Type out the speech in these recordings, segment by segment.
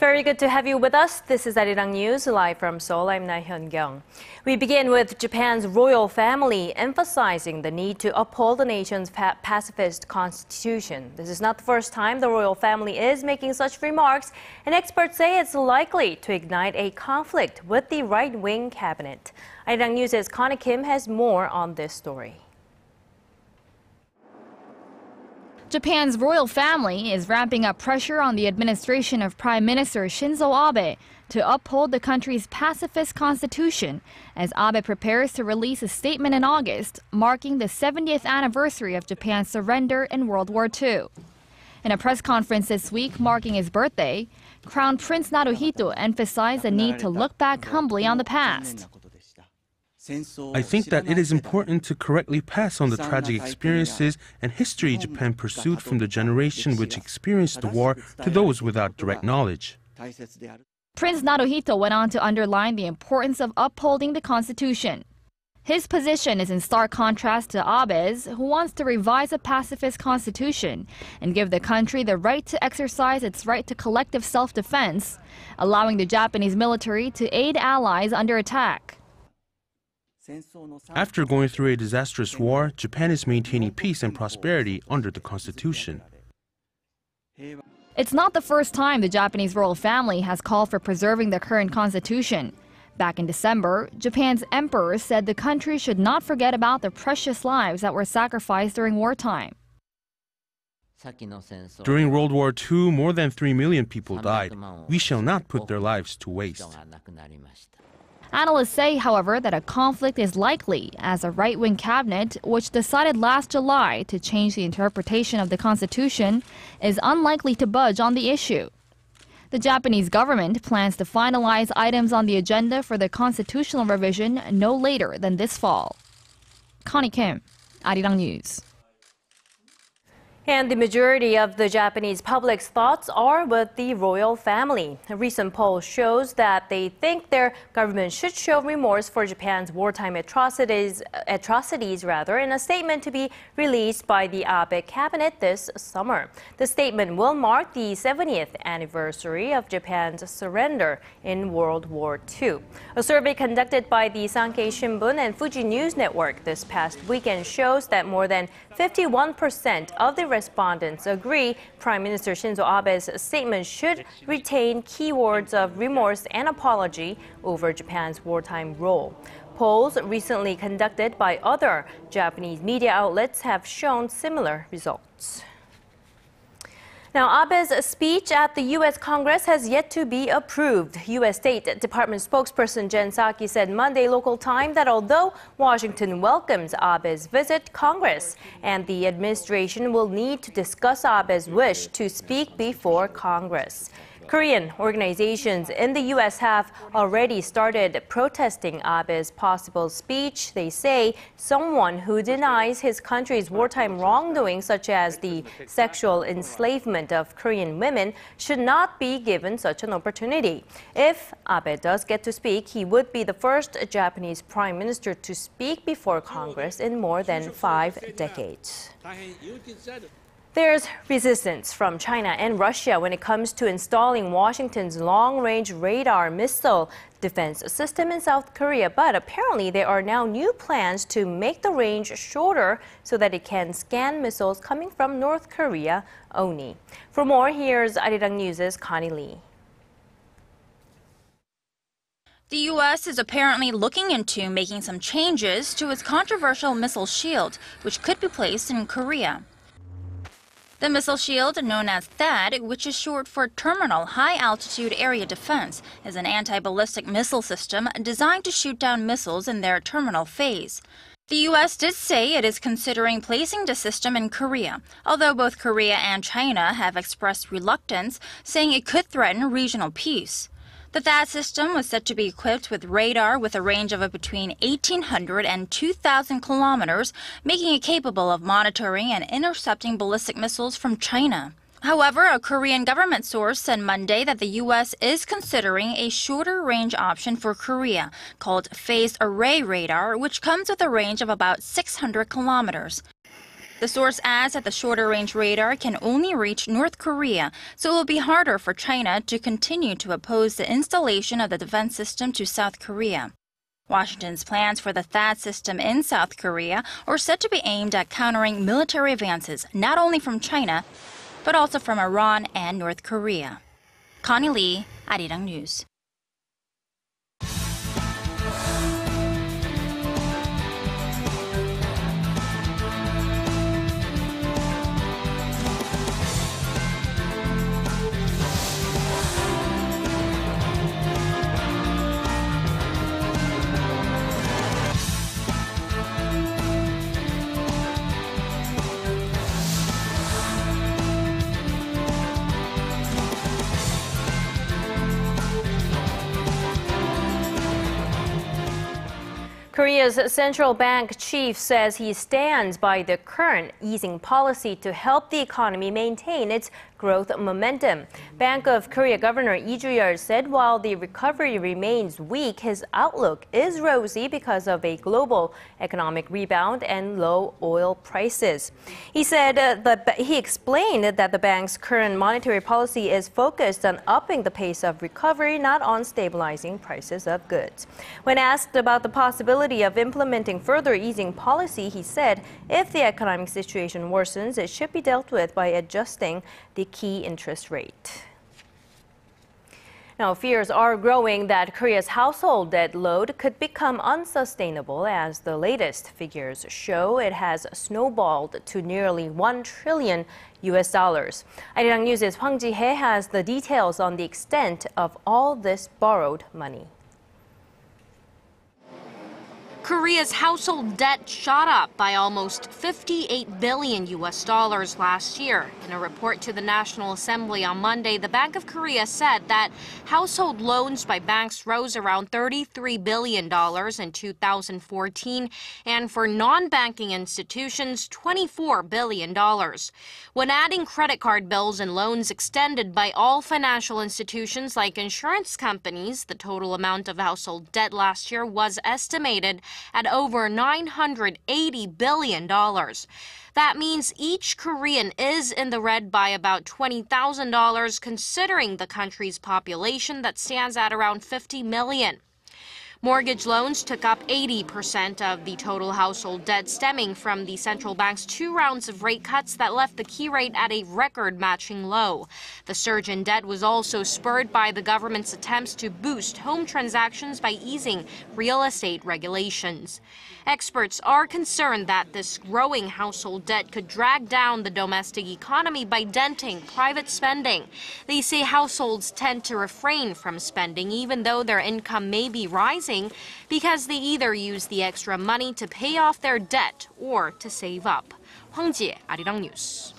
Very good to have you with us. This is Arirang News, live from Seoul. I'm Laah Hyun-kyung. We begin with Japan's royal family emphasizing the need to uphold the nation's pacifist constitution. This is not the first time the royal family is making such remarks, and experts say it's likely to ignite a conflict with the right-wing cabinet. Arirang News' Connie Kim has more on this story. Japan's royal family is ramping up pressure on the administration of Prime Minister Shinzo Abe to uphold the country's pacifist constitution as Abe prepares to release a statement in August marking the 70th anniversary of Japan's surrender in World War II. In a press conference this week marking his birthday, Crown Prince Naruhito emphasized the need to look back humbly on the past. I think that it is important to correctly pass on the tragic experiences and history Japan pursued from the generation which experienced the war to those without direct knowledge. Prince Naruhito went on to underline the importance of upholding the constitution. His position is in stark contrast to Abe's, who wants to revise a pacifist constitution and give the country the right to exercise its right to collective self-defense, allowing the Japanese military to aid allies under attack. After going through a disastrous war, Japan is maintaining peace and prosperity under the constitution. It's not the first time the Japanese royal family has called for preserving the current constitution. Back in December, Japan's emperor said the country should not forget about the precious lives that were sacrificed during wartime. During World War II, more than 3 million people died. We shall not put their lives to waste. Analysts say, however, that a conflict is likely as a right-wing cabinet, which decided last July to change the interpretation of the constitution, is unlikely to budge on the issue. The Japanese government plans to finalize items on the agenda for the constitutional revision no later than this fall. Connie Kim, Arirang News. And the majority of the Japanese public's thoughts are with the royal family. A recent poll shows that they think their government should show remorse for Japan's wartime atrocities in a statement to be released by the Abe cabinet this summer. The statement will mark the 70th anniversary of Japan's surrender in World War II. A survey conducted by the Sankei Shimbun and Fuji News Network this past weekend shows that more than 51% of the respondents agree Prime Minister Shinzo Abe's statement should retain keywords of remorse and apology over Japan's wartime role. Polls recently conducted by other Japanese media outlets have shown similar results. Now, Abe's speech at the U.S. Congress has yet to be approved. U.S. State Department spokesperson Jen Psaki said Monday local time that although Washington welcomes Abe's visit, Congress and the administration will need to discuss Abe's wish to speak before Congress. Korean organizations in the U.S. have already started protesting Abe's possible speech. They say someone who denies his country's wartime wrongdoing, such as the sexual enslavement of Korean women, should not be given such an opportunity. If Abe does get to speak, he would be the first Japanese prime minister to speak before Congress in more than 5 decades. There's resistance from China and Russia when it comes to installing Washington's long-range radar missile defense system in South Korea, but apparently there are now new plans to make the range shorter so that it can scan missiles coming from North Korea only. For more, here's Arirang News' Connie Lee. The U.S. is apparently looking into making some changes to its controversial missile shield, which could be placed in Korea. The missile shield, known as THAAD, which is short for Terminal High Altitude Area Defense, is an anti-ballistic missile system designed to shoot down missiles in their terminal phase. The U.S. did say it is considering placing the system in Korea, although both Korea and China have expressed reluctance, saying it could threaten regional peace. The THAAD system was said to be equipped with radar with a range of between 1,800 and 2,000 kilometers, making it capable of monitoring and intercepting ballistic missiles from China. However, a Korean government source said Monday that the U.S. is considering a shorter-range option for Korea called Phased Array Radar, which comes with a range of about 600 kilometers. The source adds that the shorter-range radar can only reach North Korea, so it will be harder for China to continue to oppose the installation of the defense system to South Korea. Washington's plans for the THAAD system in South Korea are said to be aimed at countering military advances not only from China, but also from Iran and North Korea. Connie Lee, Arirang News. Korea's central bank chief says he stands by the current easing policy to help the economy maintain its growth momentum. Bank of Korea Governor Lee Ju-yeol said while the recovery remains weak, his outlook is rosy because of a global economic rebound and low oil prices. He said he explained that the bank's current monetary policy is focused on upping the pace of recovery, not on stabilizing prices of goods. When asked about the possibility of implementing further easing policy, he said if the economic situation worsens, it should be dealt with by adjusting the key interest rate. Now, fears are growing that Korea's household debt load could become unsustainable as the latest figures show it has snowballed to nearly $1 trillion. Arirang News' Hwang Ji-hye has the details on the extent of all this borrowed money. Korea's household debt shot up by almost $58 billion last year. In a report to the National Assembly on Monday, the Bank of Korea said that household loans by banks rose around $33 billion in 2014, and for non-banking institutions, $24 billion. When adding credit card bills and loans extended by all financial institutions like insurance companies, the total amount of household debt last year was estimated at over $980 billion. That means each Korean is in the red by about $20,000, considering the country's population that stands at around 50 million. Mortgage loans took up 80% of the total household debt, stemming from the central bank's 2 rounds of rate cuts that left the key rate at a record-matching low. The surge in debt was also spurred by the government's attempts to boost home transactions by easing real estate regulations. Experts are concerned that this growing household debt could drag down the domestic economy by denting private spending. They say households tend to refrain from spending even though their income may be rising, because they either use the extra money to pay off their debt or to save up. Hwang Ji-hye, Arirang News.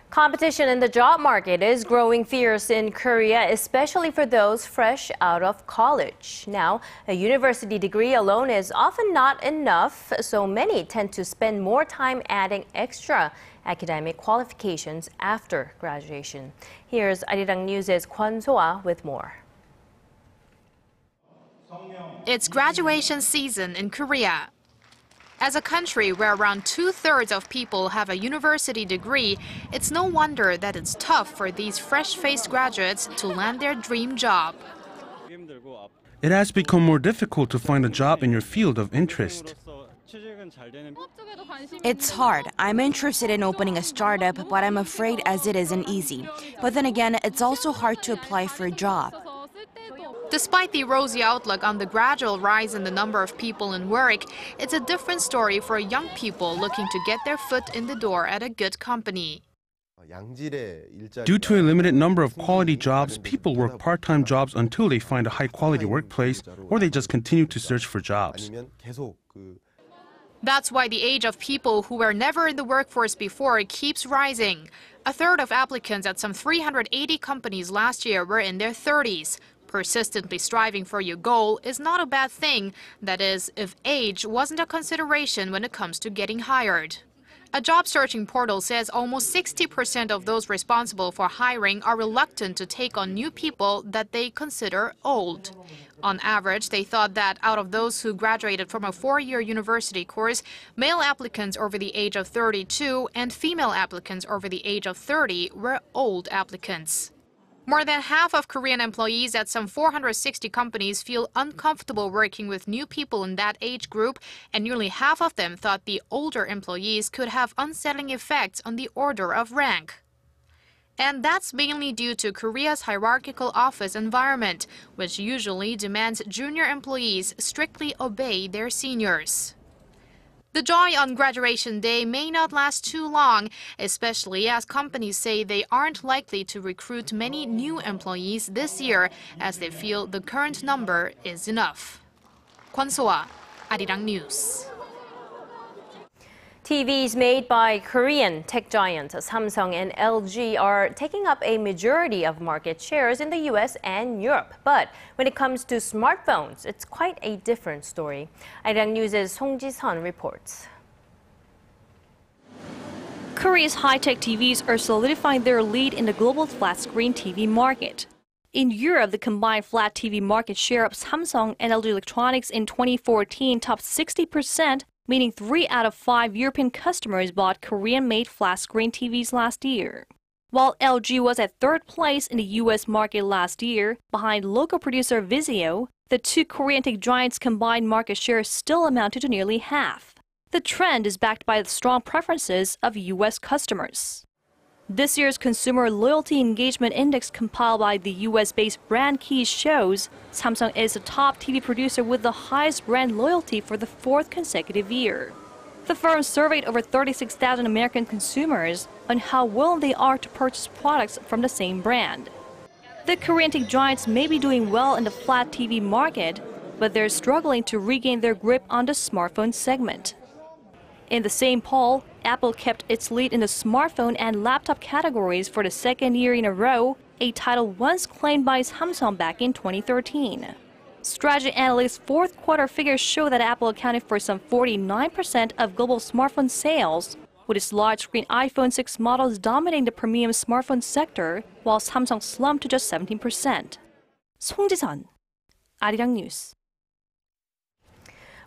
Competition in the job market is growing fierce in Korea, especially for those fresh out of college. Now, a university degree alone is often not enough, so many tend to spend more time adding extra academic qualifications after graduation. Here's Arirang News' Kwon So-ah with more. It's graduation season in Korea. As a country where around 2/3 of people have a university degree, it's no wonder that it's tough for these fresh-faced graduates to land their dream job. It has become more difficult to find a job in your field of interest. It's hard. I'm interested in opening a startup, but I'm afraid as it isn't easy. But then again, it's also hard to apply for a job. Despite the rosy outlook on the gradual rise in the number of people in work, it's a different story for young people looking to get their foot in the door at a good company. Due to a limited number of quality jobs, people work part-time jobs until they find a high-quality workplace, or they just continue to search for jobs. That's why the age of people who were never in the workforce before keeps rising. 1/3 of applicants at some 380 companies last year were in their 30s. Persistently striving for your goal is not a bad thing, that is, if age wasn't a consideration when it comes to getting hired. A job-searching portal says almost 60% of those responsible for hiring are reluctant to take on new people that they consider old. On average, they thought that out of those who graduated from a 4-year university course, male applicants over the age of 32 and female applicants over the age of 30 were old applicants. More than half of Korean employees at some 460 companies feel uncomfortable working with new people in that age group, and nearly half of them thought the older employees could have unsettling effects on the order of rank. And that's mainly due to Korea's hierarchical office environment, which usually demands junior employees strictly obey their seniors. The joy on graduation day may not last too long, especially as companies say they aren't likely to recruit many new employees this year, as they feel the current number is enough. Kwon So-ah, Arirang News. TVs made by Korean tech giants Samsung and LG are taking up a majority of market shares in the US and Europe. But when it comes to smartphones, it's quite a different story. Arirang News' Song Ji-sun reports. Korea's high-tech TVs are solidifying their lead in the global flat-screen TV market. In Europe, the combined flat TV market share of Samsung and LG Electronics in 2014 topped 60%, meaning 3 out of 5 European customers bought Korean-made flat-screen TVs last year. While LG was at 3rd place in the US market last year, behind local producer Vizio, the two Korean tech giants' combined market share still amounted to nearly half. The trend is backed by the strong preferences of US customers. This year's Consumer Loyalty Engagement Index compiled by the US-based Brand Keys shows Samsung is the top TV producer with the highest brand loyalty for the 4th consecutive year. The firm surveyed over 36,000 American consumers on how willing they are to purchase products from the same brand. The Korean tech giants may be doing well in the flat TV market, but they're struggling to regain their grip on the smartphone segment. In the same poll, Apple kept its lead in the smartphone and laptop categories for the 2nd year in a row, a title once claimed by Samsung back in 2013. Strategy analysts' 4th quarter figures show that Apple accounted for some 49% of global smartphone sales, with its large-screen iPhone 6 models dominating the premium smartphone sector, while Samsung slumped to just 17%. Song Ji-sun, Arirang News.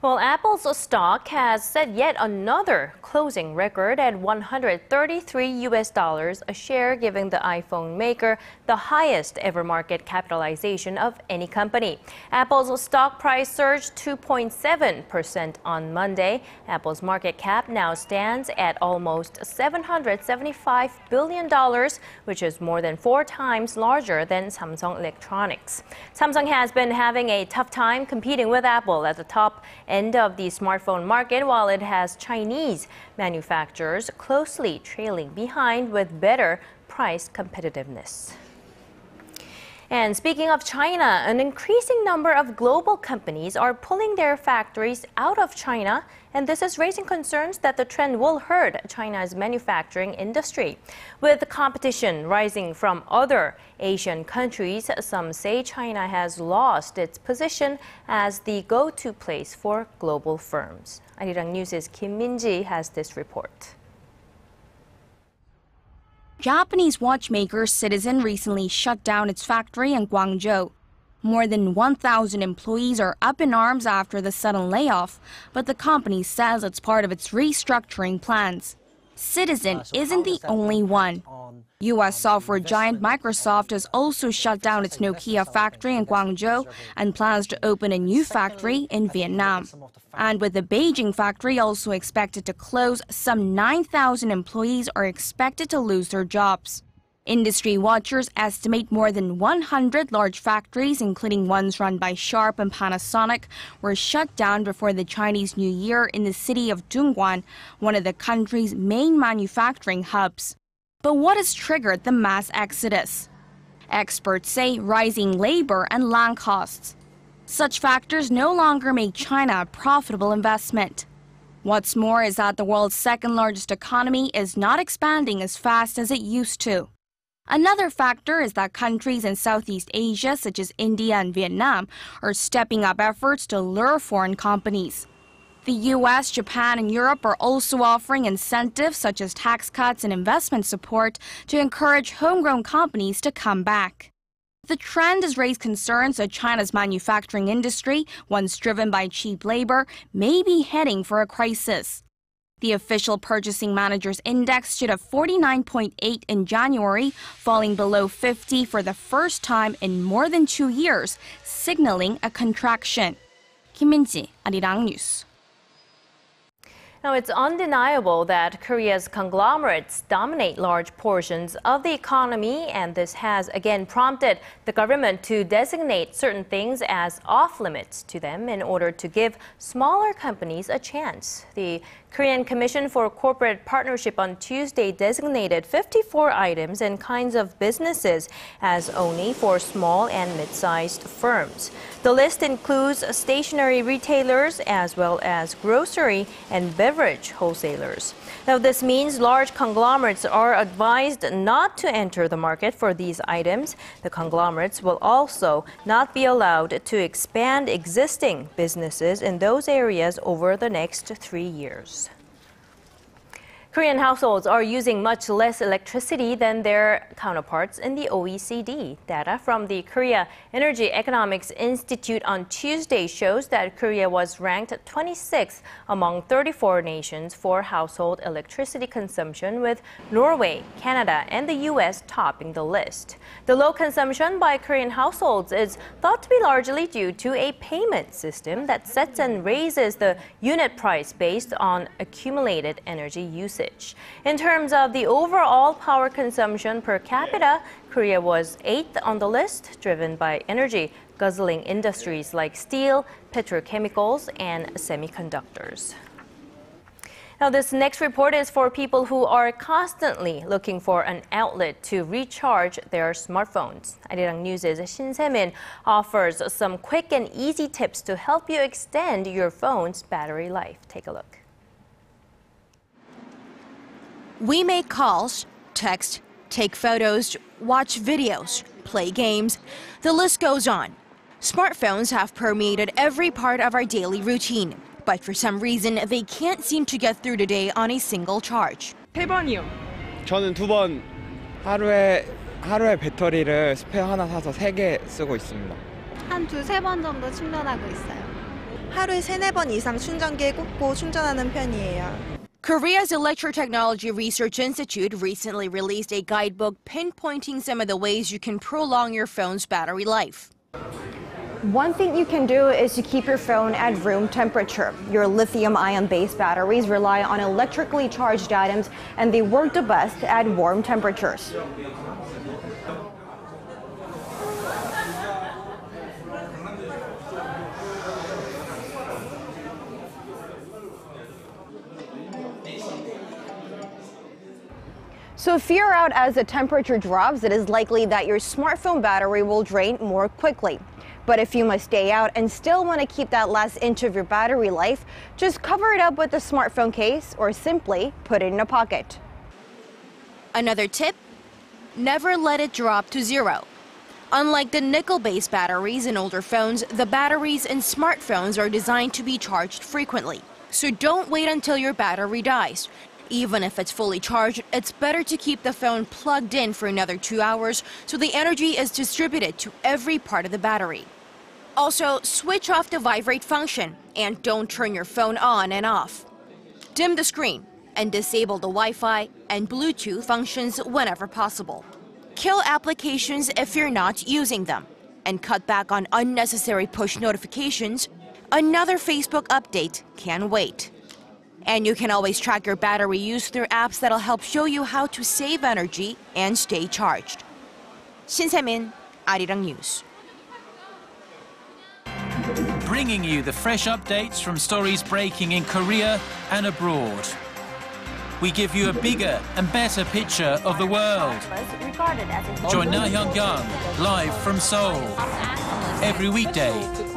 Well, Apple's stock has set yet another closing record at $133 a share, giving the iPhone maker the highest ever market capitalization of any company. Apple's stock price surged 2.7% on Monday. Apple's market cap now stands at almost $775 billion, which is more than 4 times larger than Samsung Electronics. Samsung has been having a tough time competing with Apple at the top end of the smartphone market, while it has Chinese manufacturers closely trailing behind with better price competitiveness. And speaking of China, an increasing number of global companies are pulling their factories out of China, and this is raising concerns that the trend will hurt China's manufacturing industry. With the competition rising from other Asian countries, some say China has lost its position as the go-to place for global firms. Arirang News' Kim Min-ji has this report. Japanese watchmaker Citizen recently shut down its factory in Guangzhou. More than 1,000 employees are up in arms after the sudden layoff, but the company says it's part of its restructuring plans. Citizen isn't the only one. U.S. software giant Microsoft has also shut down its Nokia factory in Guangzhou and plans to open a new factory in Vietnam. And with the Beijing factory also expected to close, some 9,000 employees are expected to lose their jobs. Industry watchers estimate more than 100 large factories, including ones run by Sharp and Panasonic, were shut down before the Chinese New Year in the city of Dongguan, one of the country's main manufacturing hubs. But what has triggered the mass exodus? Experts say rising labor and land costs. Such factors no longer make China a profitable investment. What's more is that the world's second-largest economy is not expanding as fast as it used to. Another factor is that countries in Southeast Asia, such as India and Vietnam, are stepping up efforts to lure foreign companies. The US, Japan, and Europe are also offering incentives such as tax cuts and investment support to encourage homegrown companies to come back. The trend has raised concerns that China's manufacturing industry, once driven by cheap labor, may be heading for a crisis. The official Purchasing Managers Index stood at 49.8 in January, falling below 50 for the first time in more than 2 years, signaling a contraction. Kim Min-ji, Arirang News. Now, it's undeniable that Korea's conglomerates dominate large portions of the economy, and this has again prompted the government to designate certain things as off-limits to them in order to give smaller companies a chance. The Korean Commission for Corporate Partnership on Tuesday designated 54 items and kinds of businesses as only for small and mid-sized firms. The list includes stationery retailers as well as grocery and beverage wholesalers. Now, this means large conglomerates are advised not to enter the market for these items. The conglomerates will also not be allowed to expand existing businesses in those areas over the next 3 years. Korean households are using much less electricity than their counterparts in the OECD. Data from the Korea Energy Economics Institute on Tuesday shows that Korea was ranked 26th among 34 nations for household electricity consumption, with Norway, Canada, and the US topping the list. The low consumption by Korean households is thought to be largely due to a payment system that sets and raises the unit price based on accumulated energy usage. In terms of the overall power consumption per capita, Korea was 8th on the list, driven by energy guzzling industries like steel, petrochemicals, and semiconductors. Now, this next report is for people who are constantly looking for an outlet to recharge their smartphones. Arirang News' Shin Se-min offers some quick and easy tips to help you extend your phone's battery life. Take a look. We make calls, text, take photos, watch videos, play games. The list goes on. Smartphones have permeated every part of our daily routine. But for some reason, they can't seem to get through the day on a single charge. 3번이요. 저는 2번. 하루에 배터리를 스페어 하나 사서 3개 쓰고 있습니다. 한 2-3번 정도 충전하고 있어요. 하루에 3-4번 이상 충전기에 꽂고 충전하는 편이에요. Korea's Electrotechnology Research Institute recently released a guidebook pinpointing some of the ways you can prolong your phone's battery life. One thing you can do is to keep your phone at room temperature. Your lithium-ion-based batteries rely on electrically charged atoms, and they work the best at warm temperatures. So if you're out as the temperature drops, it is likely that your smartphone battery will drain more quickly. But if you must stay out and still want to keep that last inch of your battery life, just cover it up with a smartphone case or simply put it in a pocket. Another tip, never let it drop to zero. Unlike the nickel-based batteries in older phones, the batteries in smartphones are designed to be charged frequently. So don't wait until your battery dies. Even if it's fully charged, it's better to keep the phone plugged in for another 2 hours so the energy is distributed to every part of the battery. Also, switch off the vibrate function and don't turn your phone on and off. Dim the screen and disable the Wi-Fi and Bluetooth functions whenever possible. Kill applications if you're not using them and cut back on unnecessary push notifications. Another Facebook update can wait. And you can always track your battery use through apps that'll help show you how to save energy and stay charged. Shin Se-min, Arirang News. Bringing you the fresh updates from stories breaking in Korea and abroad. We give you a bigger and better picture of the world. Join Laah Hyun-kyung live from Seoul. Every weekday,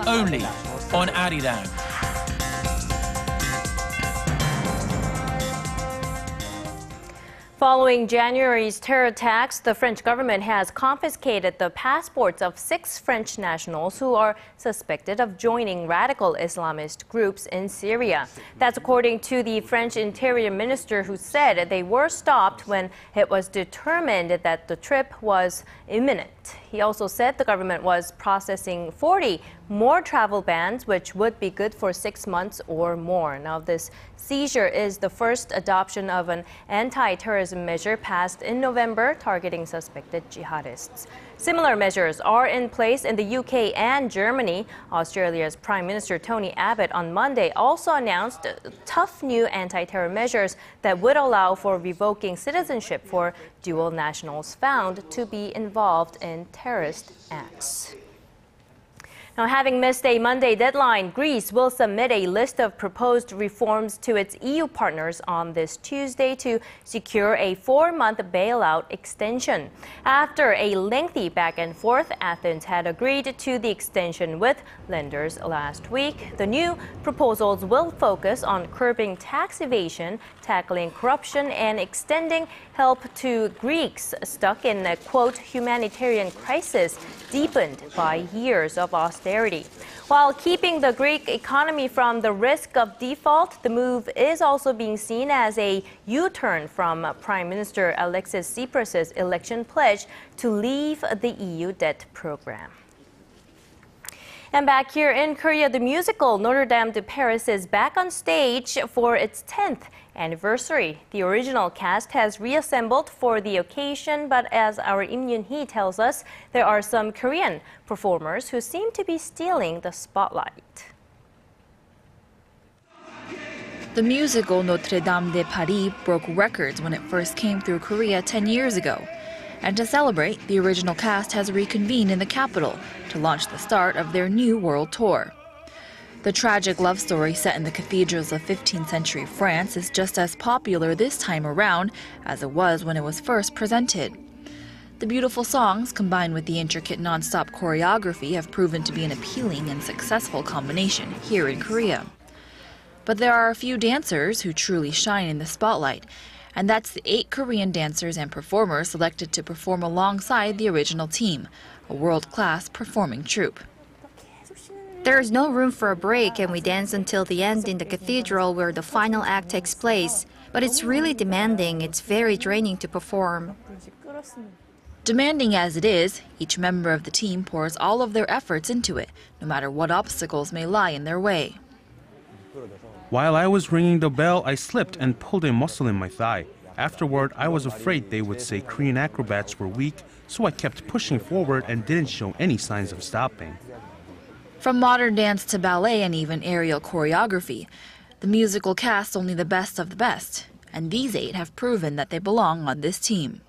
only on Arirang. Following January's terror attacks, the French government has confiscated the passports of 6 French nationals who are suspected of joining radical Islamist groups in Syria. That's according to the French Interior Minister, who said they were stopped when it was determined that the trip was imminent. He also said the government was processing 40 more travel bans, which would be good for 6 months or more. Now, this seizure is the first adoption of an anti-terrorism measure passed in November targeting suspected jihadists. Similar measures are in place in the UK and Germany. Australia's Prime Minister Tony Abbott on Monday also announced tough new anti-terror measures that would allow for revoking citizenship for dual nationals found to be involved in terrorist acts. Now, having missed a Monday deadline, Greece will submit a list of proposed reforms to its EU partners on this Tuesday to secure a 4-month bailout extension. After a lengthy back and forth, Athens had agreed to the extension with lenders last week. The new proposals will focus on curbing tax evasion, tackling corruption, and extending help to Greeks stuck in a, quote, humanitarian crisis deepened by years of austerity. While keeping the Greek economy from the risk of default, the move is also being seen as a U-turn from Prime Minister Alexis Tsipras' election pledge to leave the EU debt program. And back here in Korea, the musical NotreDame de Paris is back on stage for its 10th anniversary. The original cast has reassembled for the occasion, but as our Im Yoon-hee tells us, there are some Korean performers who seem to be stealing the spotlight. The musical NotreDame de Paris broke records when it first came through Korea 10 years ago. And to celebrate, the original cast has reconvened in the capital to launch the start of their new world tour. The tragic love story set in the cathedrals of 15th century France is just as popular this time around as it was when it was first presented. The beautiful songs, combined with the intricate non-stop choreography, have proven to be an appealing and successful combination here in Korea. But there are a few dancers who truly shine in the spotlight, and that's the 8 Korean dancers and performers selected to perform alongside the original team, a world-class performing troupe. There is no room for a break, and we dance until the end in the cathedral where the final act takes place. But it's really demanding. It's very draining to perform. Demanding as it is, each member of the team pours all of their efforts into it, no matter what obstacles may lie in their way. While I was ringing the bell, I slipped and pulled a muscle in my thigh. Afterward, I was afraid they would say Korean acrobats were weak, so I kept pushing forward and didn't show any signs of stopping. From modern dance to ballet and even aerial choreography, the musical cast only the best of the best, and these 8 have proven that they belong on this team.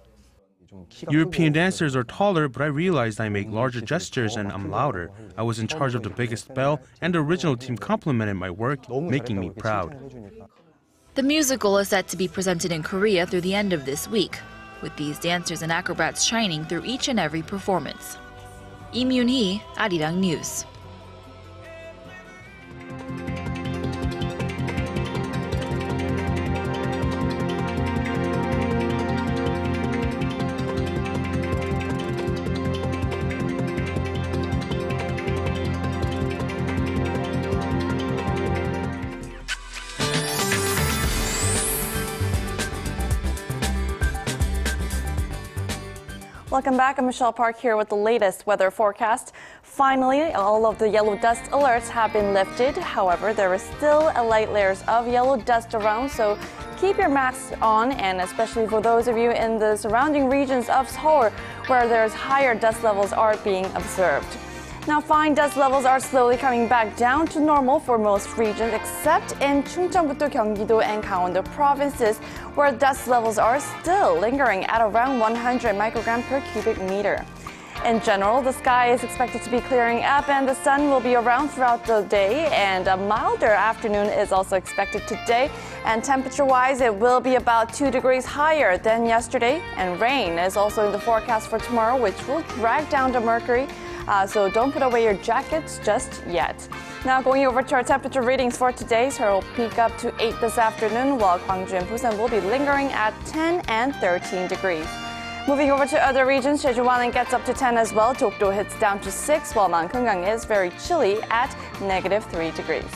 European dancers are taller, but I realized I make larger gestures and I'm louder. I was in charge of the biggest bell, and the original team complimented my work, making me proud. The musical is set to be presented in Korea through the end of this week, with these dancers and acrobats shining through each and every performance. Im Yoon-hee, Arirang News. Welcome back. I'm Michelle Park here with the latest weather forecast. Finally, all of the yellow dust alerts have been lifted. However, there is still a light layers of yellow dust around, so keep your masks on, and especially for those of you in the surrounding regions of Seoul where there's higher dust levels are being observed. Now, fine dust levels are slowly coming back down to normal for most regions, except in Chungcheongbuk-do, Gyeonggi-do, and Gangwon-do provinces, where dust levels are still lingering at around 100 microgram per cubic meter. In general, the sky is expected to be clearing up, and the sun will be around throughout the day, and a milder afternoon is also expected today. And temperature-wise, it will be about 2 degrees higher than yesterday, and rain is also in the forecast for tomorrow, which will drag down the mercury. So don't put away your jackets just yet. Now going over to our temperature readings for today. Seoul will peak up to 8 this afternoon, while Gwangju and Busan will be lingering at 10 and 13 degrees. Moving over to other regions, Jeju gets up to 10 as well. Dokdo hits down to 6, while Mankungang is very chilly at -3 degrees.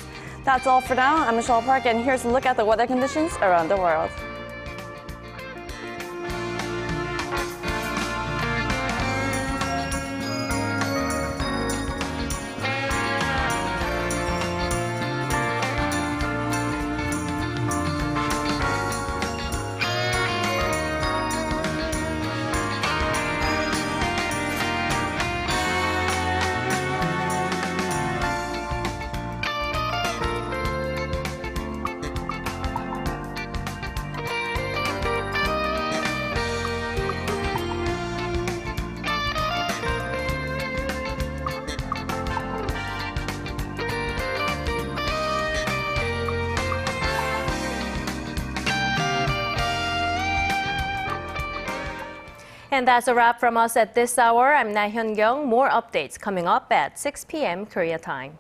That's all for now. I'm Michelle Park, and here's a look at the weather conditions around the world. And that's a wrap from us at this hour. I'm Laah Hyun-kyung. More updates coming up at 6 p.m. Korea time.